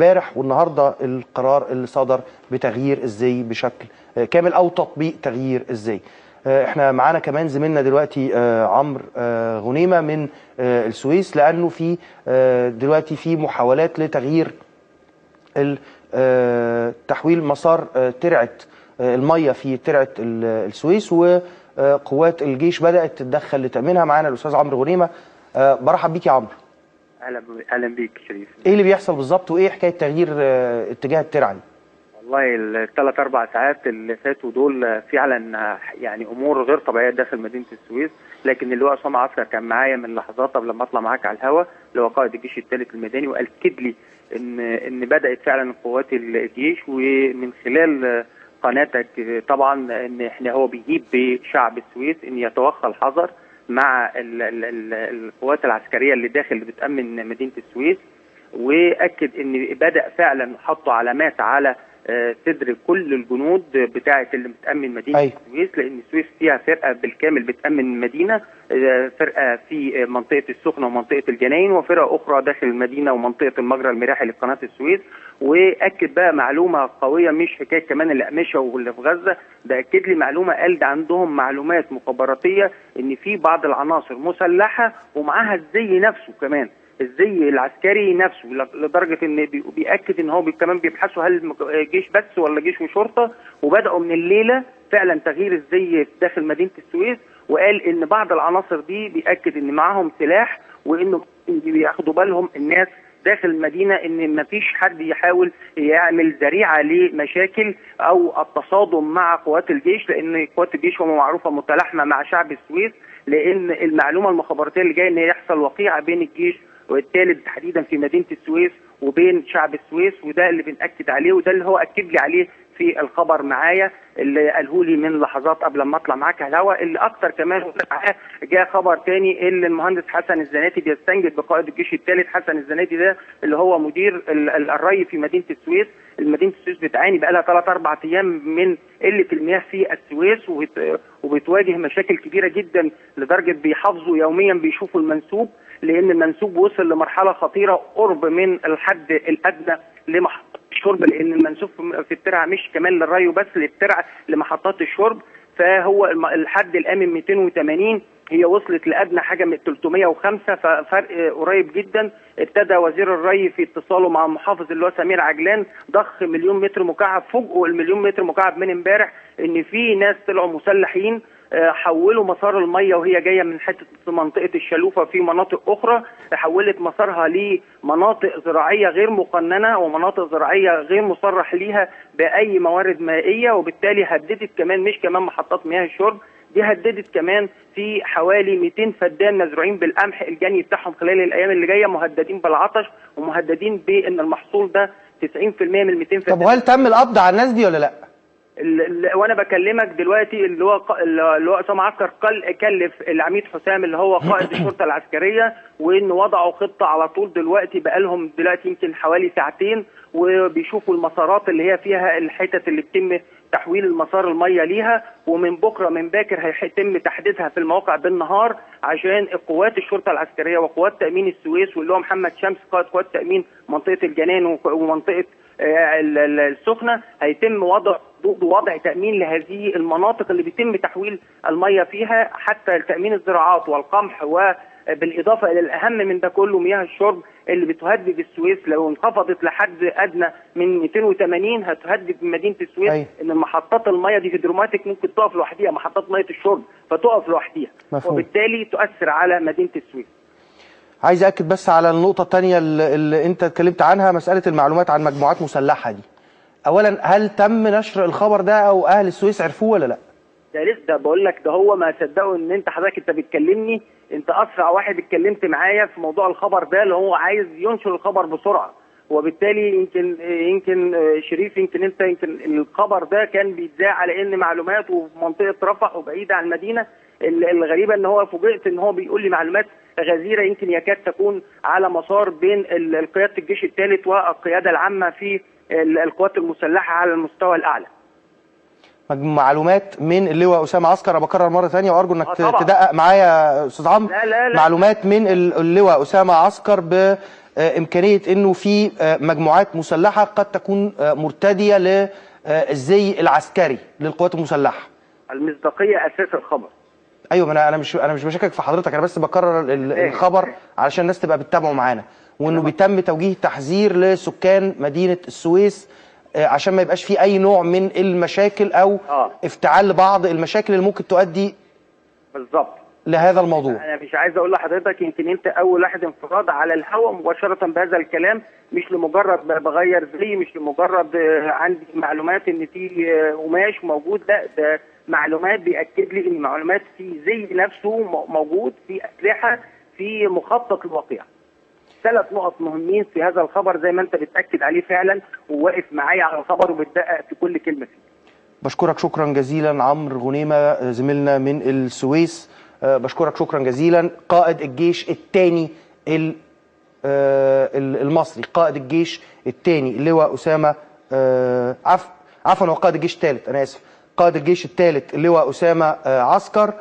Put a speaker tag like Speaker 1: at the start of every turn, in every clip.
Speaker 1: امبارح والنهارده القرار اللي صدر بتغيير الزي بشكل كامل او تطبيق تغيير الزي. احنا معانا كمان زميلنا دلوقتي عمرو غنيمه من السويس، لانه في دلوقتي في محاولات لتغيير تحويل مسار ترعه الميه في ترعه السويس، وقوات الجيش بدات تتدخل لتامينها. معانا الاستاذ عمرو غنيمه. برحب بيك يا عمرو.
Speaker 2: اهلا بيك شريف.
Speaker 1: ايه اللي بيحصل بالظبط وايه حكايه تغيير اتجاه الترعه دي؟
Speaker 2: والله الثلاث اربع ساعات اللي فاتوا دول فعلا يعني امور غير طبيعيه داخل مدينه السويس، لكن اللواء عصام عسكر كان معايا من لحظات قبل ما اطلع معاك على الهواء، اللي هو قائد الجيش الثالث الميداني، واكد لي ان بدات فعلا قوات الجيش، ومن خلال قناتك طبعا ان احنا هو بيجيب بشعب السويس ان يتوخى الحذر مع القوات العسكريه اللي داخل اللي بتامن مدينه السويس، واكد ان بدا فعلا حطوا علامات على صدر كل الجنود بتاعه اللي بتامن مدينه السويس، لان السويس فيها فرقه بالكامل بتامن المدينه، فرقه في منطقه السخنه ومنطقه الجناين، وفرقه اخرى داخل المدينه ومنطقه المجرى المراحي لقناه السويس. واكد بقى معلومه قويه، مش حكايه كمان الاقمشه واللي في غزه، ده اكد لي معلومه، قال ده عندهم معلومات مخابراتيه ان في بعض العناصر مسلحه ومعاها الزي نفسه كمان، الزي العسكري نفسه، لدرجه ان بياكد ان هو كمان بيبحثوا هل جيش بس ولا جيش وشرطه، وبداوا من الليله فعلا تغيير الزي داخل مدينه السويس. وقال ان بعض العناصر دي بياكد ان معاهم سلاح، وانه بياخدوا بالهم الناس داخل المدينه ان ما فيش حد يحاول يعمل ذريعه لمشاكل او التصادم مع قوات الجيش، لان قوات الجيش هم معروفه متلاحمه مع شعب السويس، لان المعلومه المخابراتيه اللي جايه ان يحصل وقيعه بين الجيش والثالث تحديدا في مدينه السويس وبين شعب السويس، وده اللي بنأكد عليه، وده اللي هو اكد لي عليه في الخبر معايا اللي قاله لي من لحظات قبل ما اطلع معاك على الهواء. اللي اكتر كمان جاء خبر ثاني اللي المهندس حسن الزناتي بيستنجد بقائد الجيش الثالث. حسن الزناتي ده اللي هو مدير الري في مدينه السويس. مدينه السويس بتعاني بقى لها 3 4 ايام من قله المياه في السويس، وبتواجه مشاكل كبيره جدا، لدرجه بيحافظوا يوميا بيشوفوا المنسوب، لان المنسوب وصل لمرحله خطيره قرب من الحد الادنى لمحطات الشرب، لان المنسوب في الترعه مش كمان للري وبس، للترعه لمحطات الشرب، فهو الحد الامن 280، هي وصلت لادنى حاجه من 305، ففرق قريب جدا. ابتدى وزير الري في اتصاله مع المحافظ اللي هو سمير عجلان ضخ 1,000,000 متر مكعب، فوجئوا ال1,000,000 متر مكعب من امبارح ان في ناس طلعوا مسلحين حولوا مسار الميه وهي جايه من حته منطقه الشلوفه في مناطق اخرى، حولت مسارها لمناطق زراعيه غير مقننه ومناطق زراعيه غير مصرح ليها باي موارد مائيه، وبالتالي هددت كمان مش كمان محطات مياه الشرب، دي هددت كمان في حوالي 200 فدان مزروعين بالقمح الجني بتاعهم خلال الايام اللي جايه، مهددين بالعطش ومهددين بان المحصول ده 90% من 200 فدان.
Speaker 1: طب وهل تم القبض على الناس دي ولا لا؟
Speaker 2: وانا بكلمك دلوقتي اللي هو عصام عسكر كلف العميد حسام اللي هو قائد الشرطه العسكريه، وانه وضعوا خطه على طول دلوقتي، بقالهم دلوقتي يمكن حوالي ساعتين وبيشوفوا المسارات اللي هي فيها الحتت اللي بيتم تحويل المسار الميه ليها، ومن بكره من باكر هيتم تحديثها في المواقع بالنهار، عشان قوات الشرطه العسكريه وقوات تامين السويس واللي هو محمد شمس قائد قوات تامين منطقه الجنان ومنطقه السخنه، هيتم وضع تامين لهذه المناطق اللي بيتم تحويل الميه فيها، حتى تامين الزراعات والقمح، وبالاضافه الى الاهم من ده كله مياه الشرب اللي بتهدد السويس. لو انخفضت لحد ادنى من 280 هتهدد مدينه السويس. ان محطات الميه دي هيدروماتيك ممكن تقف لوحديها، محطات ميه الشرب فتقف لوحديها، وبالتالي تؤثر على مدينه السويس.
Speaker 1: عايز أكد بس على النقطة الثانية اللي أنت اتكلمت عنها، مسألة المعلومات عن مجموعات مسلحة دي. أولا هل تم نشر الخبر ده أو أهل السويس عرفوه ولا لأ؟
Speaker 2: ده لسه بقول لك، ده هو ما صدقوا ان حضرتك انت بتكلمني، انت اسرع واحد اتكلمت معايا في موضوع الخبر ده، اللي هو عايز ينشر الخبر بسرعه، وبالتالي يمكن شريف يمكن الخبر ده كان بيتذاع على ان معلوماته في منطقه رفح وبعيده عن المدينه. الغريبه ان هو فوجئت ان هو بيقول لي معلومات غزيره يمكن يكاد تكون على مسار بين قياده الجيش الثالث والقياده العامه في القوات المسلحه على المستوى الاعلى.
Speaker 1: معلومات من اللواء اسامه عسكر، انا بكرر مره ثانيه وارجو انك تدقق معايا يا استاذ عمرو.
Speaker 2: لا.
Speaker 1: معلومات من اللواء اسامه عسكر امكانيه انه في مجموعات مسلحه قد تكون مرتديه للزي العسكري للقوات المسلحه.
Speaker 2: المصداقيه اساس الخبر.
Speaker 1: ايوه، ما انا مش بشكك في حضرتك، انا بس بكرر الخبر علشان الناس تبقى بتتابعه معانا، وانه بيتم توجيه تحذير لسكان مدينه السويس عشان ما يبقاش في اي نوع من المشاكل او افتعال لبعض المشاكل اللي ممكن تؤدي
Speaker 2: بالظبط
Speaker 1: لهذا الموضوع.
Speaker 2: انا مش عايز اقول لحضرتك، يمكن انت اول واحد انفراد على الهواء مباشره بهذا الكلام، مش لمجرد بغير زي، مش لمجرد عندي معلومات ان في قماش موجود، لا ده معلومات بيأكد لي ان معلومات في زي نفسه موجود، في اسلحه، في مخطط للواقعه. 3 نقط مهمين في هذا الخبر زي ما انت بتأكد عليه فعلا، وواقف معايا على الخبر وبتدقق في كل كلمه فيه.
Speaker 1: بشكرك شكرا جزيلا عمرو غنيمه زميلنا من السويس. بشكرك شكرا جزيلا. قائد الجيش الثاني المصري، قائد الجيش الثاني اللواء أسامة، عفوا هو قائد الجيش الثالث، أنا آسف، قائد الجيش الثالث اللواء أسامة عسكر،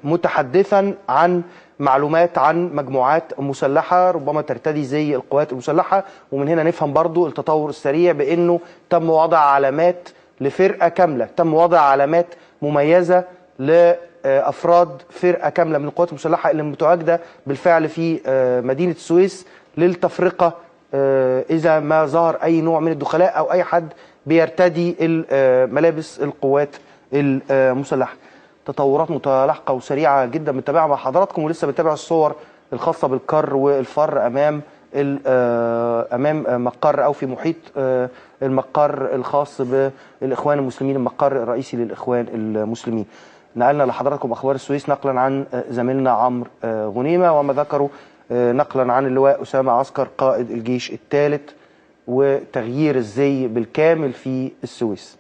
Speaker 1: متحدثا عن معلومات عن مجموعات مسلحة ربما ترتدي زي القوات المسلحة. ومن هنا نفهم برضو التطور السريع بأنه تم وضع علامات لفرقة كاملة، تم وضع علامات مميزة لأفراد فرقة كاملة من القوات المسلحة اللي متواجدة بالفعل في مدينة السويس للتفرقة إذا ما ظهر أي نوع من الدخلاء أو أي حد بيرتدي ملابس القوات المسلحة. تطورات متلاحقة وسريعة جدا بنتابعها مع حضراتكم، ولسه بنتابع الصور الخاصة بالكر والفر أمام مقر أو في محيط المقر الخاص بالإخوان المسلمين، المقر الرئيسي للإخوان المسلمين. نقلنا لحضراتكم أخبار السويس نقلا عن زميلنا عمرو غنيمة وما ذكروا نقلا عن اللواء أسامة عسكر قائد الجيش الثالث وتغيير الزي بالكامل في السويس.